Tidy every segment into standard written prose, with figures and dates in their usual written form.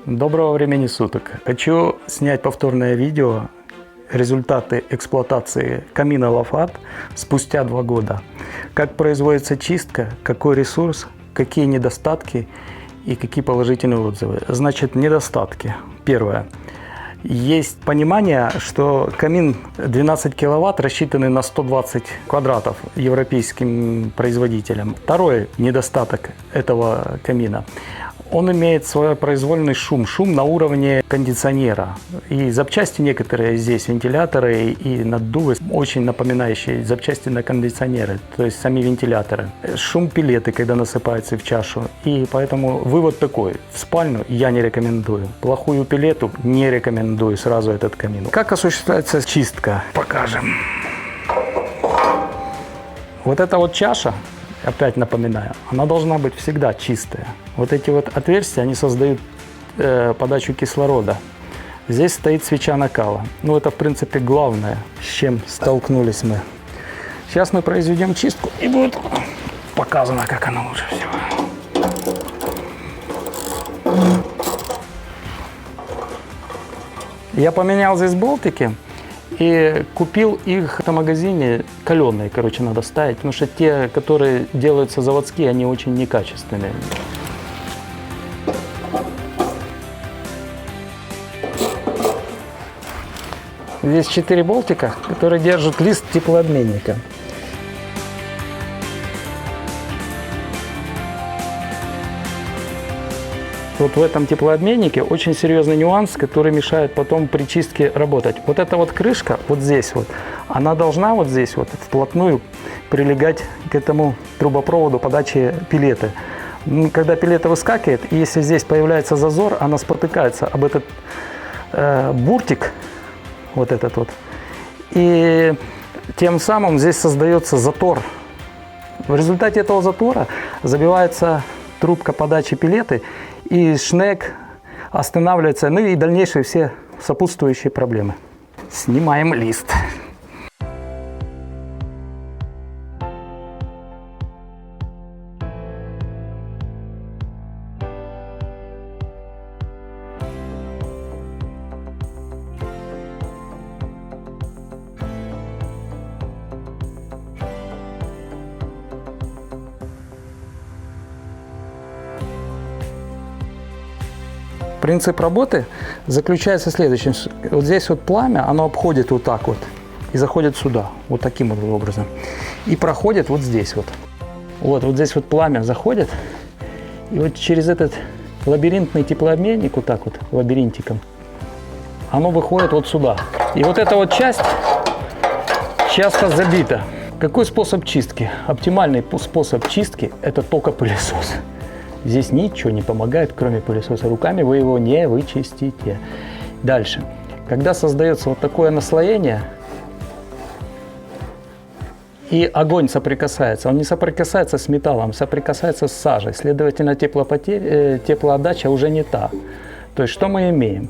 Доброго времени суток. Хочу снять повторное видео результаты эксплуатации камина Лафат спустя 2 года. Как производится чистка, какой ресурс, какие недостатки и какие положительные отзывы. Значит, недостатки. Первое. Есть понимание, что камин 12 киловатт рассчитанный на 120 квадратов европейским производителям. Второй недостаток этого камина. Он имеет свой произвольный шум на уровне кондиционера. И запчасти некоторые здесь, вентиляторы и наддувы, очень напоминающие запчасти на кондиционеры, то есть сами вентиляторы. Шум пилеты, когда насыпается в чашу. И поэтому вывод такой: в спальню я не рекомендую. Плохую пилету не рекомендую сразу этот камин. Как осуществляется чистка? Покажем. Вот эта вот чаша, опять напоминаю, она должна быть всегда чистая. Вот эти вот отверстия, они создают подачу кислорода. Здесь стоит свеча накала. Ну, это, в принципе, главное, с чем столкнулись мы. Сейчас мы произведем чистку, и будет показано, как оно лучше всего. Я поменял здесь болтики. И купил их в магазине каленые, надо ставить, потому что те, которые делаются заводские, они очень некачественные. Здесь 4 болтика, которые держат лист теплообменника. Вот в этом теплообменнике очень серьезный нюанс, который мешает потом при чистке работать. Вот эта вот крышка, вот здесь вот, она должна вот здесь вот вплотную прилегать к этому трубопроводу подачи пилеты. Когда пилета выскакивает, и если здесь появляется зазор, она спотыкается об этот буртик, вот этот вот, и тем самым здесь создается затор. В результате этого затора забивается трубка подачи пилеты, и шнек останавливается, ну и дальнейшие все сопутствующие проблемы. Снимаем лист. Принцип работы заключается в следующем. Вот здесь вот пламя, оно обходит вот так вот и заходит сюда, вот таким вот образом. И проходит вот здесь вот. Вот здесь вот пламя заходит, и вот через этот лабиринтный теплообменник, вот так вот, лабиринтиком, оно выходит вот сюда. И вот эта вот часть часто забита. Какой способ чистки? Оптимальный способ чистки – это только пылесос. Здесь ничего не помогает, кроме пылесоса. Руками вы его не вычистите. Дальше. Когда создается вот такое наслоение, и огонь соприкасается, он не соприкасается с металлом, соприкасается с сажей. Следовательно, теплоотдача уже не та. То есть, что мы имеем?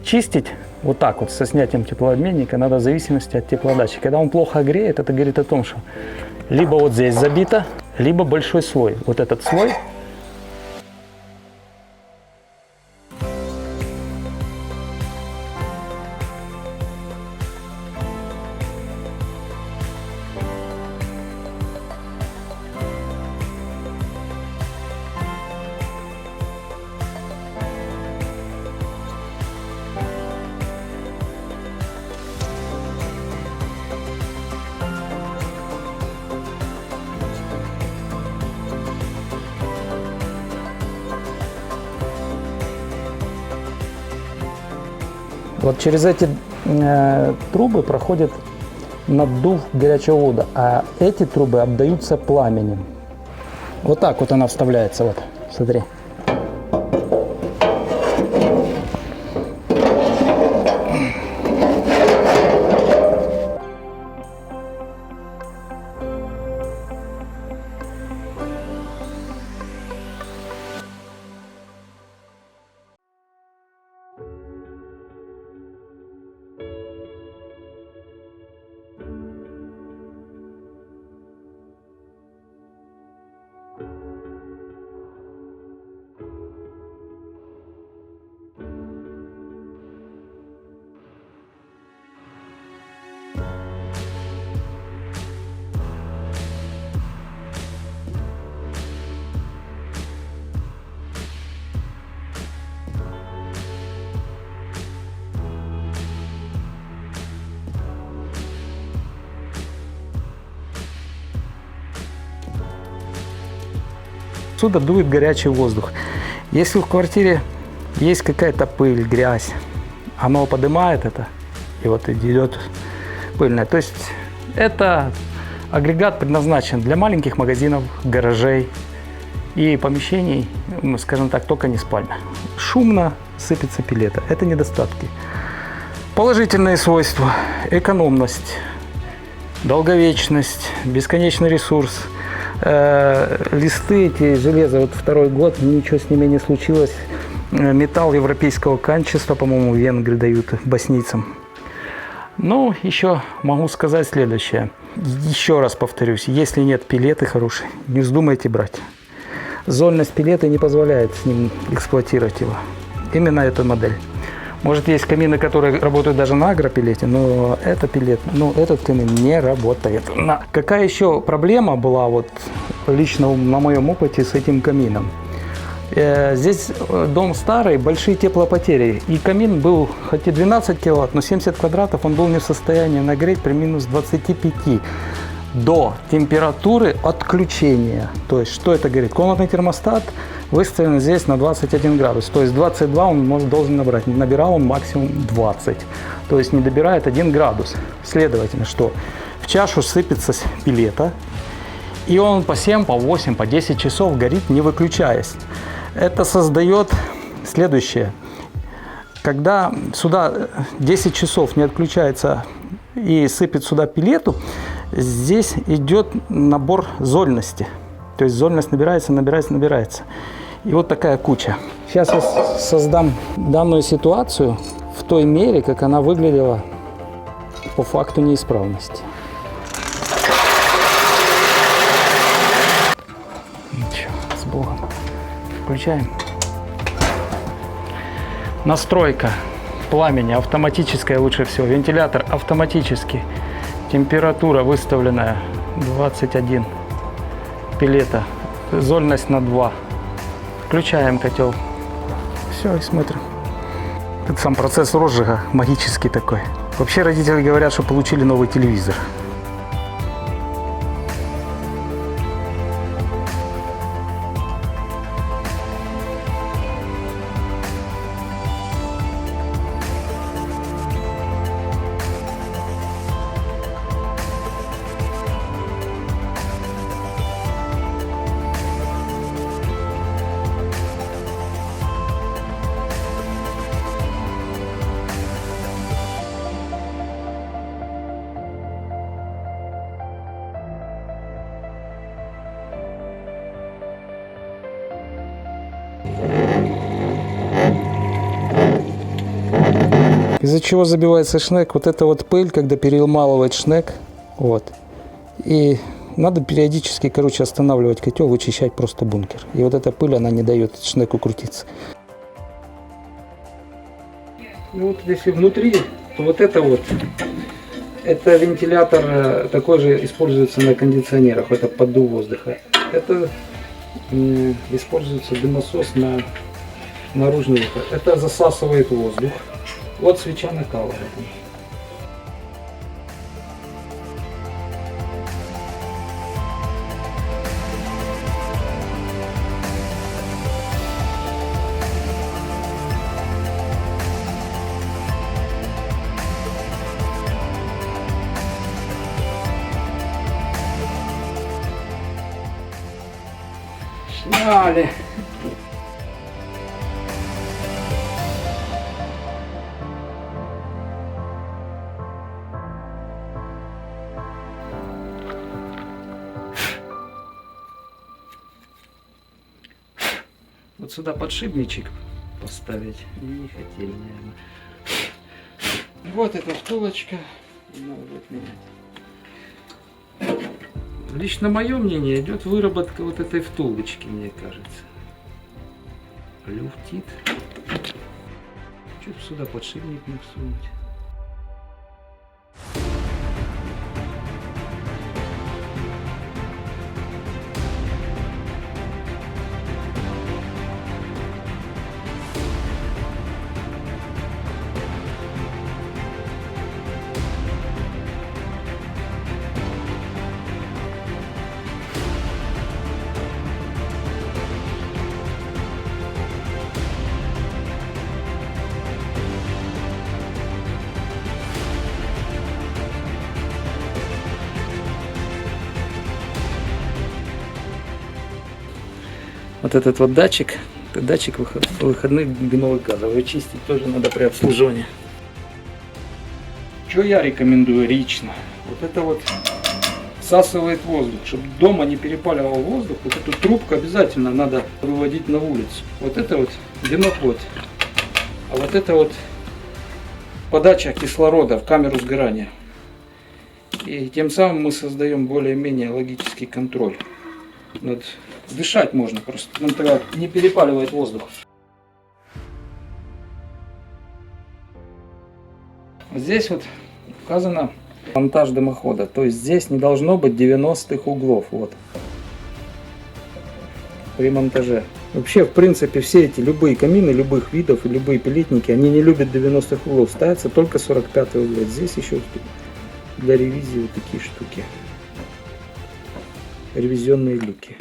Чистить вот так вот со снятием теплообменника надо в зависимости от теплоотдачи. Когда он плохо греет, это говорит о том, что либо вот здесь забито, либо большой слой. Вот этот слой. Вот через эти трубы проходит наддув горячего вода, а эти трубы обдаются пламенем. Вот так вот она вставляется, вот, смотри. Отсюда дует горячий воздух. Если в квартире есть какая-то пыль, грязь, оно поднимает это, и вот идет пыльная. То есть это агрегат предназначен для маленьких магазинов, гаражей и помещений, скажем так, только не спальня. Шумно, сыпется пилета. Это недостатки. Положительные свойства: экономность, долговечность, бесконечный ресурс. Листы эти, железо, вот второй год, ничего с ними не случилось. Металл европейского качества, по-моему, венгры дают боснийцам. Ну, еще могу сказать следующее. Еще раз повторюсь, если нет пилеты хорошей, не вздумайте брать. Зольность пилеты не позволяет с ним эксплуатировать его. Именно эта модель. Может, есть камины, которые работают даже на агропилете, но этот камин не работает. Какая еще проблема была вот лично на моем опыте с этим камином? Здесь дом старый, большие теплопотери. И камин был хоть и 12 киловатт, но 70 квадратов он был не в состоянии нагреть при минус 25 до температуры отключения. То есть, что это говорит? Комнатный термостат выставлен здесь на 21 градус. То есть 22 он должен набрать. Набирал он максимум 20. То есть не добирает 1 градус. Следовательно, что в чашу сыпется пилета, и он по 7, по 8, по 10 часов горит, не выключаясь. Это создает следующее. Когда сюда 10 часов не отключается и сыпет сюда пилету, здесь идет набор зольности. То есть зольность набирается. И вот такая куча. Сейчас я создам данную ситуацию в той мере, как она выглядела по факту неисправности. Ничего, с Богом. Включаем. Настройка пламени автоматическая лучше всего. Вентилятор автоматический. Температура выставленная 21. Пилета. Зольность на 2. Включаем котел. Все, и смотрим. Это сам процесс розжига магический такой. Вообще родители говорят, что получили новый телевизор. Из-за чего забивается шнек? Вот это вот пыль, когда перемалывает шнек. Вот. И надо периодически, останавливать котел, вычищать просто бункер. И вот эта пыль, она не дает шнеку крутиться. И вот если внутри, то вот это вентилятор такой же используется на кондиционерах, это поддув воздуха. Это используется дымосос на наружный выход. Это засасывает воздух. Вот свеча накала. Сняли. Вот сюда подшипничек поставить не хотели, наверное. Вот эта втулочка. Надо будет менять. Лично мое мнение, идет выработка вот этой втулочки, мне кажется. Люфтит. Чуть сюда подшипник не всунуть. Вот этот вот датчик, это датчик выходных дымовых газов. Его чистить тоже надо при обслуживании. Что я рекомендую лично? Вот это вот всасывает воздух. Чтобы дома не перепаливал воздух, вот эту трубку обязательно надо выводить на улицу. Вот это вот дымоход. А вот это вот подача кислорода в камеру сгорания. И тем самым мы создаем более-менее логический контроль. Вот. Дышать можно просто, он тогда не перепаливает воздух. Здесь вот указано монтаж дымохода, то есть здесь не должно быть 90-х углов. Вот. При монтаже. Вообще, в принципе, все эти любые камины, любых видов и любые пелетники, они не любят 90-х углов. Ставятся только 45-й угол. Здесь еще для ревизии вот такие штуки. Ревизионные люки.